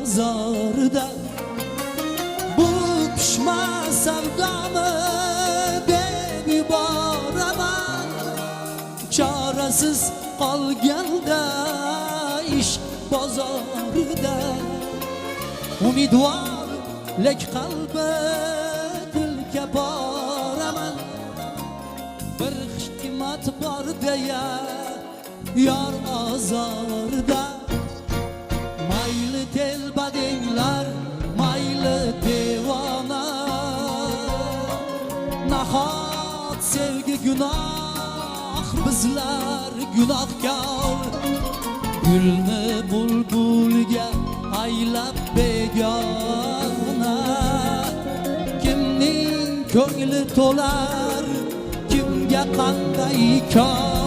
ozorida bu pishma savdomi deb yuboraman chorasiz qolganda ishq bozorida umidvor lek qalbi tilka boraman bir hikmat bor deya yor ozorida mayli telbadinglar mayli devona nahot sevgi gunoh bizlar gunohkor gulni bulbulga aylab begona kimning ko'ngli to'lar kimga qanday kor